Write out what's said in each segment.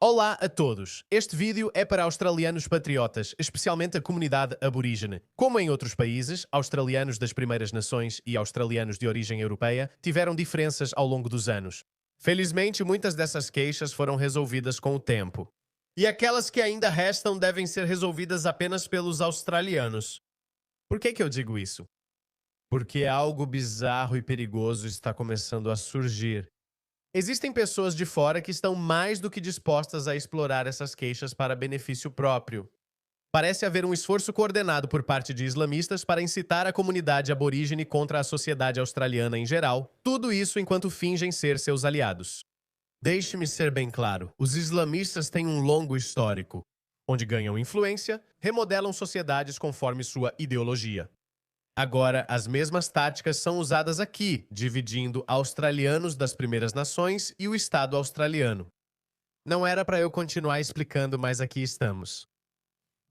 Olá a todos! Este vídeo é para australianos patriotas, especialmente a comunidade aborígene. Como em outros países, australianos das Primeiras Nações e australianos de origem europeia tiveram diferenças ao longo dos anos. Felizmente, muitas dessas queixas foram resolvidas com o tempo. E aquelas que ainda restam devem ser resolvidas apenas pelos australianos. Por que eu digo isso? Porque algo bizarro e perigoso está começando a surgir. Existem pessoas de fora que estão mais do que dispostas a explorar essas queixas para benefício próprio. Parece haver um esforço coordenado por parte de islamistas para incitar a comunidade aborígene contra a sociedade australiana em geral, tudo isso enquanto fingem ser seus aliados. Deixe-me ser bem claro, os islamistas têm um longo histórico, onde ganham influência, remodelam sociedades conforme sua ideologia. Agora, as mesmas táticas são usadas aqui, dividindo australianos das Primeiras Nações e o Estado australiano. Não era para eu continuar explicando, mas aqui estamos.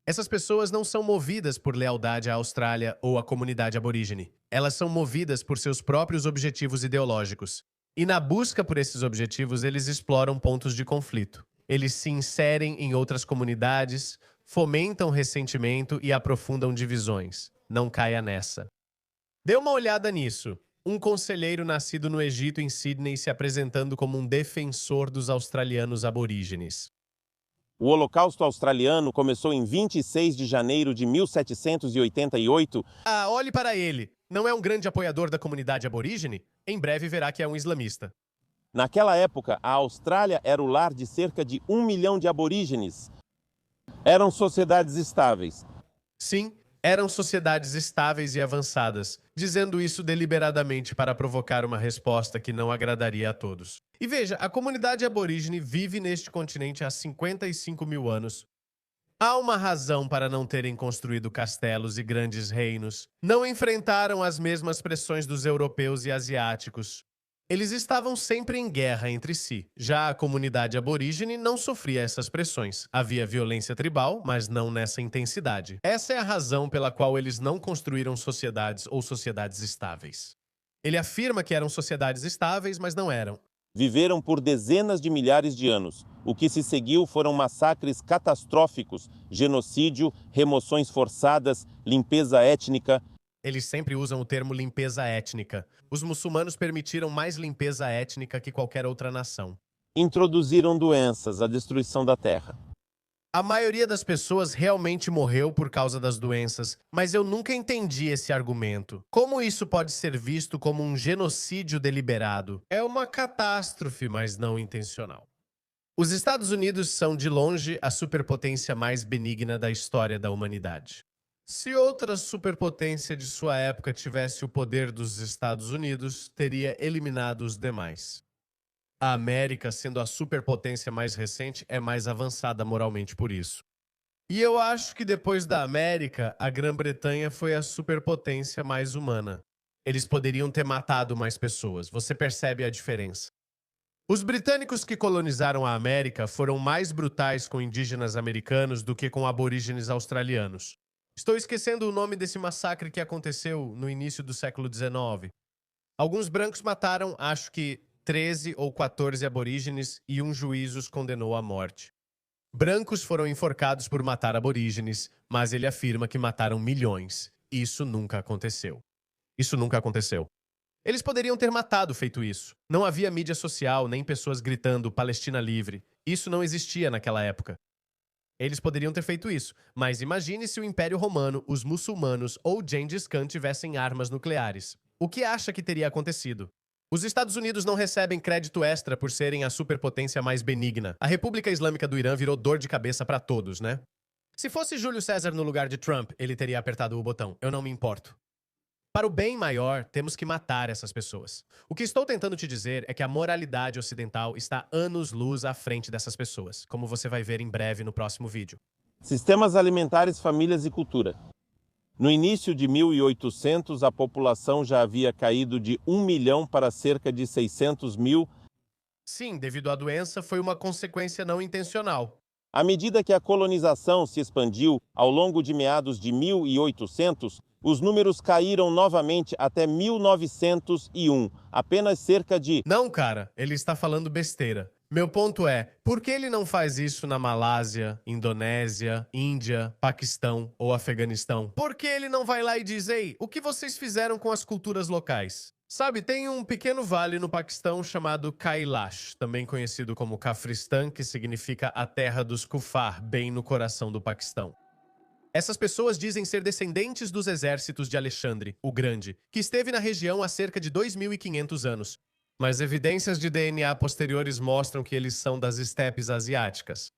Essas pessoas não são movidas por lealdade à Austrália ou à comunidade aborígene. Elas são movidas por seus próprios objetivos ideológicos. E na busca por esses objetivos, eles exploram pontos de conflito. Eles se inserem em outras comunidades, fomentam ressentimento e aprofundam divisões. Não caia nessa. Dê uma olhada nisso. Um conselheiro nascido no Egito em Sydney se apresentando como um defensor dos australianos aborígenes. O Holocausto Australiano começou em 26 de janeiro de 1788. Olhe para ele. Não é um grande apoiador da comunidade aborígene? Em breve verá que é um islamista. Naquela época, a Austrália era o lar de cerca de 1 milhão de aborígenes. Eram sociedades estáveis. Sim, eram sociedades estáveis e avançadas, dizendo isso deliberadamente para provocar uma resposta que não agradaria a todos. E veja, a comunidade aborígene vive neste continente há 55 mil anos. Há uma razão para não terem construído castelos e grandes reinos. Não enfrentaram as mesmas pressões dos europeus e asiáticos. Eles estavam sempre em guerra entre si. Já a comunidade aborígene não sofria essas pressões. Havia violência tribal, mas não nessa intensidade. Essa é a razão pela qual eles não construíram sociedades ou sociedades estáveis. Ele afirma que eram sociedades estáveis, mas não eram. Viveram por dezenas de milhares de anos. O que se seguiu foram massacres catastróficos, genocídio, remoções forçadas, limpeza étnica. Eles sempre usam o termo limpeza étnica. Os muçulmanos permitiram mais limpeza étnica que qualquer outra nação. Introduziram doenças, a destruição da terra. A maioria das pessoas realmente morreu por causa das doenças, mas eu nunca entendi esse argumento. Como isso pode ser visto como um genocídio deliberado? É uma catástrofe, mas não intencional. Os Estados Unidos são, de longe, a superpotência mais benigna da história da humanidade. Se outra superpotência de sua época tivesse o poder dos Estados Unidos, teria eliminado os demais. A América, sendo a superpotência mais recente, é mais avançada moralmente por isso. E eu acho que depois da América, a Grã-Bretanha foi a superpotência mais humana. Eles poderiam ter matado mais pessoas, você percebe a diferença. Os britânicos que colonizaram a América foram mais brutais com indígenas americanos do que com aborígenes australianos. Estou esquecendo o nome desse massacre que aconteceu no início do século XIX. Alguns brancos mataram, acho que 13 ou 14 aborígenes e um juiz os condenou à morte. Brancos foram enforcados por matar aborígenes, mas ele afirma que mataram milhões. Isso nunca aconteceu. Isso nunca aconteceu. Eles poderiam ter matado feito isso. Não havia mídia social, nem pessoas gritando Palestina livre. Isso não existia naquela época. Eles poderiam ter feito isso, mas imagine se o Império Romano, os muçulmanos ou Gengis Khan tivessem armas nucleares. O que acha que teria acontecido? Os Estados Unidos não recebem crédito extra por serem a superpotência mais benigna. A República Islâmica do Irã virou dor de cabeça para todos, né? Se fosse Júlio César no lugar de Trump, ele teria apertado o botão. Eu não me importo. Para o bem maior, temos que matar essas pessoas. O que estou tentando te dizer é que a moralidade ocidental está anos-luz à frente dessas pessoas, como você vai ver em breve no próximo vídeo. Sistemas alimentares, famílias e cultura. No início de 1800, a população já havia caído de 1 milhão para cerca de 600 mil. Sim, devido à doença, foi uma consequência não intencional. À medida que a colonização se expandiu ao longo de meados de 1800, os números caíram novamente até 1901, apenas cerca de... Não, cara, ele está falando besteira. Meu ponto é, por que ele não faz isso na Malásia, Indonésia, Índia, Paquistão ou Afeganistão? Por que ele não vai lá e diz, ei, o que vocês fizeram com as culturas locais? Sabe, tem um pequeno vale no Paquistão chamado Kailash, também conhecido como Kafristan, que significa a terra dos Kufar, bem no coração do Paquistão. Essas pessoas dizem ser descendentes dos exércitos de Alexandre, o Grande, que esteve na região há cerca de 2.500 anos. Mas evidências de DNA posteriores mostram que eles são das estepes asiáticas.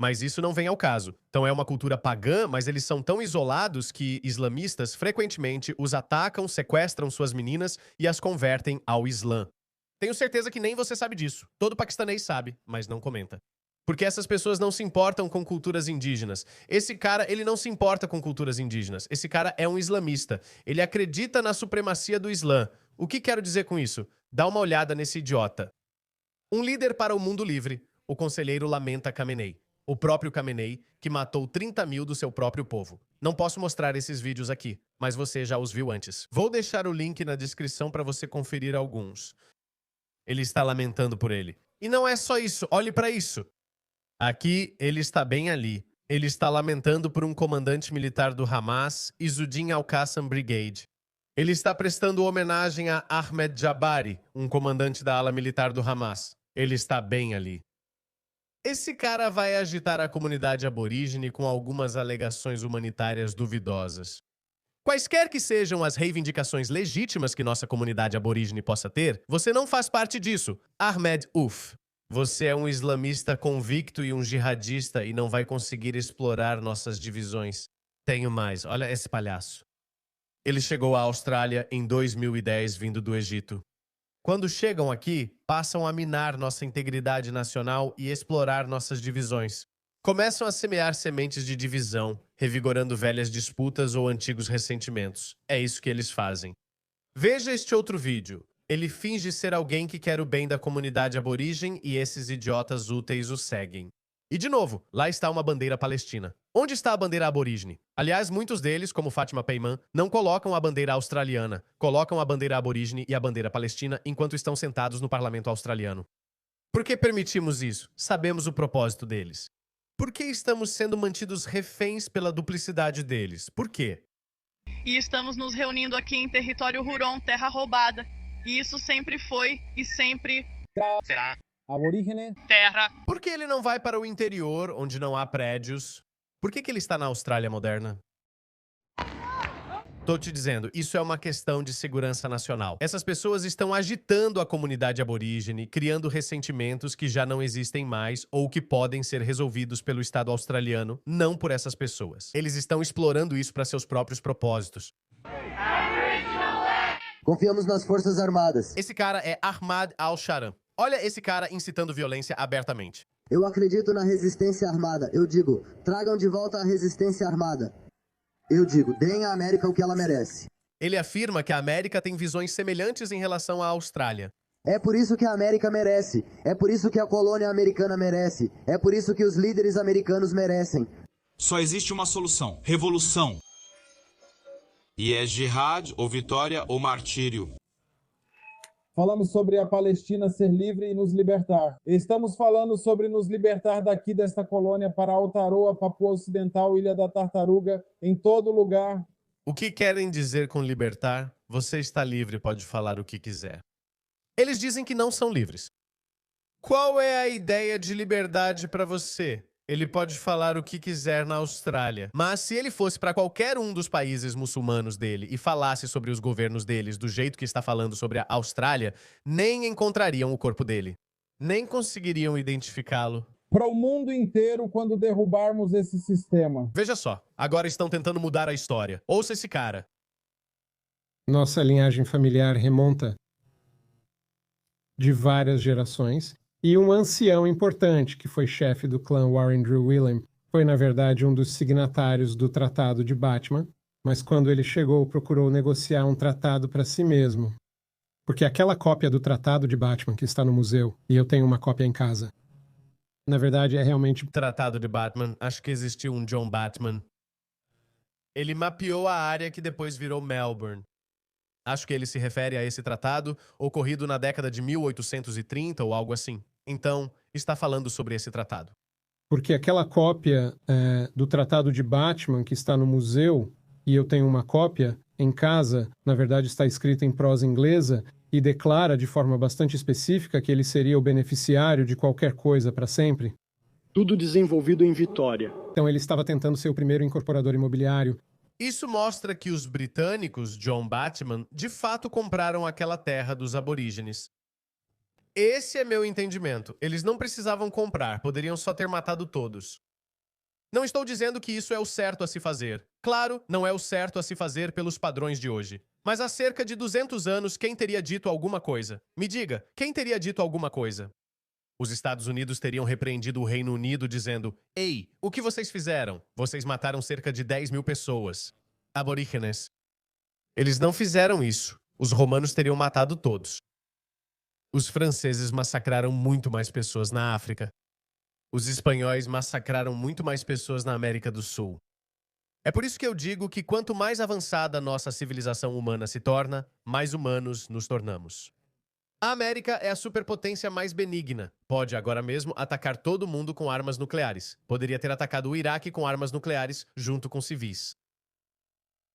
Mas isso não vem ao caso. Então é uma cultura pagã, mas eles são tão isolados que islamistas frequentemente os atacam, sequestram suas meninas e as convertem ao Islã. Tenho certeza que nem você sabe disso. Todo paquistanês sabe, mas não comenta. Porque essas pessoas não se importam com culturas indígenas. Esse cara, ele não se importa com culturas indígenas. Esse cara é um islamista. Ele acredita na supremacia do Islã. O que quero dizer com isso? Dá uma olhada nesse idiota. Um líder para o mundo livre, o conselheiro lamenta Khamenei. O próprio Khamenei, que matou 30 mil do seu próprio povo. Não posso mostrar esses vídeos aqui, mas você já os viu antes. Vou deixar o link na descrição para você conferir alguns. Ele está lamentando por ele. E não é só isso, olhe para isso. Aqui, ele está bem ali. Ele está lamentando por um comandante militar do Hamas, Izzuddin Al-Qassam Brigade. Ele está prestando homenagem a Ahmed Jabari, um comandante da ala militar do Hamas. Ele está bem ali. Esse cara vai agitar a comunidade aborígene com algumas alegações humanitárias duvidosas. Quaisquer que sejam as reivindicações legítimas que nossa comunidade aborígene possa ter, você não faz parte disso. Ahmed Uf. Você é um islamista convicto e um jihadista e não vai conseguir explorar nossas divisões. Tenho mais, olha esse palhaço. Ele chegou à Austrália em 2010 vindo do Egito. Quando chegam aqui, passam a minar nossa integridade nacional e explorar nossas divisões. Começam a semear sementes de divisão, revigorando velhas disputas ou antigos ressentimentos. É isso que eles fazem. Veja este outro vídeo. Ele finge ser alguém que quer o bem da comunidade aborígene e esses idiotas úteis o seguem. E de novo, lá está uma bandeira palestina. Onde está a bandeira aborígene? Aliás, muitos deles, como Fátima Peyman, não colocam a bandeira australiana, colocam a bandeira aborígene e a bandeira palestina enquanto estão sentados no parlamento australiano. Por que permitimos isso? Sabemos o propósito deles. Por que estamos sendo mantidos reféns pela duplicidade deles? Por quê? E estamos nos reunindo aqui em território Huron, terra roubada. E isso sempre foi e sempre será. Aborígene. Terra. Por que ele não vai para o interior, onde não há prédios? Por que ele está na Austrália moderna? Tô te dizendo, isso é uma questão de segurança nacional. Essas pessoas estão agitando a comunidade aborígene, criando ressentimentos que já não existem mais ou que podem ser resolvidos pelo Estado australiano, não por essas pessoas. Eles estão explorando isso para seus próprios propósitos. Confiamos nas Forças Armadas. Esse cara é Ahmad Al-Sharam. Olha esse cara incitando violência abertamente. Eu acredito na resistência armada. Eu digo, tragam de volta a resistência armada. Eu digo, deem à América o que ela merece. Ele afirma que a América tem visões semelhantes em relação à Austrália. É por isso que a América merece. É por isso que a colônia americana merece. É por isso que os líderes americanos merecem. Só existe uma solução: revolução. E é jihad, ou vitória, ou martírio. Falamos sobre a Palestina ser livre e nos libertar. Estamos falando sobre nos libertar daqui desta colônia para Aotearoa, Papua Ocidental, Ilha da Tartaruga, em todo lugar. O que querem dizer com libertar? Você está livre, pode falar o que quiser. Eles dizem que não são livres. Qual é a ideia de liberdade para você? Ele pode falar o que quiser na Austrália. Mas se ele fosse para qualquer um dos países muçulmanos dele e falasse sobre os governos deles do jeito que está falando sobre a Austrália, nem encontrariam o corpo dele. Nem conseguiriam identificá-lo. Para o mundo inteiro quando derrubarmos esse sistema. Veja só, agora estão tentando mudar a história. Ouça esse cara. Nossa linhagem familiar remonta de várias gerações. E um ancião importante, que foi chefe do clã Warren Drew William, foi na verdade um dos signatários do Tratado de Batman, mas quando ele chegou procurou negociar um tratado para si mesmo. Porque aquela cópia do Tratado de Batman que está no museu, e eu tenho uma cópia em casa, na verdade é realmente... Tratado de Batman, acho que existiu um John Batman. Ele mapeou a área que depois virou Melbourne. Acho que ele se refere a esse tratado, ocorrido na década de 1830 ou algo assim. então está falando sobre esse tratado? Porque aquela cópia do Tratado de Batman que está no museu, e eu tenho uma cópia em casa, na verdade está escrita em prosa inglesa, e declara de forma bastante específica que ele seria o beneficiário de qualquer coisa para sempre. Tudo desenvolvido em Vitória. Então ele estava tentando ser o primeiro incorporador imobiliário. Isso mostra que os britânicos, John Batman, de fato compraram aquela terra dos aborígenes. Esse é meu entendimento. Eles não precisavam comprar, poderiam só ter matado todos. Não estou dizendo que isso é o certo a se fazer. Claro, não é o certo a se fazer pelos padrões de hoje. Mas há cerca de 200 anos, quem teria dito alguma coisa? Me diga, quem teria dito alguma coisa? Os Estados Unidos teriam repreendido o Reino Unido dizendo: "Ei, o que vocês fizeram? Vocês mataram cerca de 10 mil pessoas. Aborígenes." Eles não fizeram isso. Os romanos teriam matado todos. Os franceses massacraram muito mais pessoas na África. Os espanhóis massacraram muito mais pessoas na América do Sul. É por isso que eu digo que quanto mais avançada a nossa civilização humana se torna, mais humanos nos tornamos. A América é a superpotência mais benigna. Pode agora mesmo atacar todo mundo com armas nucleares. Poderia ter atacado o Iraque com armas nucleares junto com civis.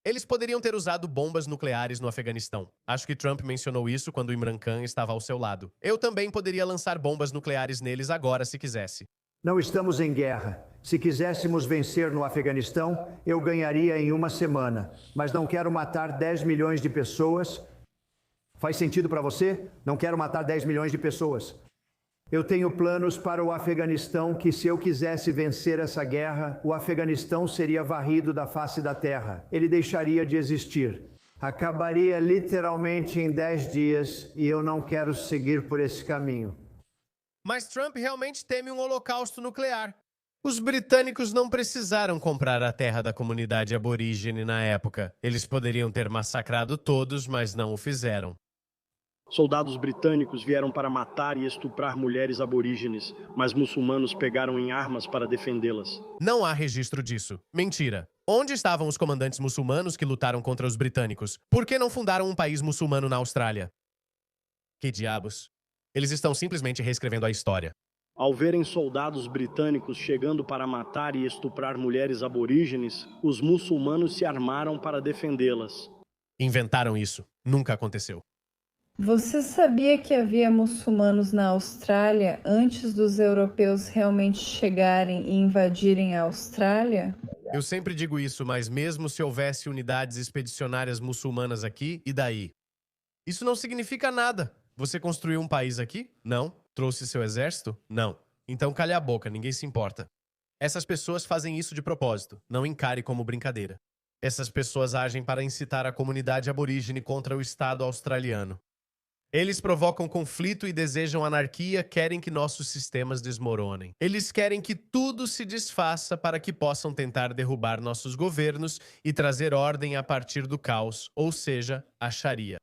Eles poderiam ter usado bombas nucleares no Afeganistão. Acho que Trump mencionou isso quando Imran Khan estava ao seu lado. Eu também poderia lançar bombas nucleares neles agora se quisesse. Não estamos em guerra. Se quiséssemos vencer no Afeganistão, eu ganharia em uma semana. Mas não quero matar 10 milhões de pessoas. Faz sentido para você? Não quero matar 10 milhões de pessoas. Eu tenho planos para o Afeganistão que, se eu quisesse vencer essa guerra, o Afeganistão seria varrido da face da terra. Ele deixaria de existir. Acabaria literalmente em 10 dias e eu não quero seguir por esse caminho. Mas Trump realmente teme um holocausto nuclear. Os britânicos não precisaram comprar a terra da comunidade aborígene na época. Eles poderiam ter massacrado todos, mas não o fizeram. Soldados britânicos vieram para matar e estuprar mulheres aborígenes, mas muçulmanos pegaram em armas para defendê-las. Não há registro disso. Mentira. Onde estavam os comandantes muçulmanos que lutaram contra os britânicos? Por que não fundaram um país muçulmano na Austrália? Que diabos? Eles estão simplesmente reescrevendo a história. Ao verem soldados britânicos chegando para matar e estuprar mulheres aborígenes, os muçulmanos se armaram para defendê-las. Inventaram isso. Nunca aconteceu. Você sabia que havia muçulmanos na Austrália antes dos europeus realmente chegarem e invadirem a Austrália? Eu sempre digo isso, mas mesmo se houvesse unidades expedicionárias muçulmanas aqui, e daí? Isso não significa nada. Você construiu um país aqui? Não. Trouxe seu exército? Não. Então calha a boca, ninguém se importa. Essas pessoas fazem isso de propósito. Não encare como brincadeira. Essas pessoas agem para incitar a comunidade aborígene contra o Estado australiano. Eles provocam conflito e desejam anarquia, querem que nossos sistemas desmoronem. Eles querem que tudo se desfaça para que possam tentar derrubar nossos governos e trazer ordem a partir do caos, ou seja, a Sharia.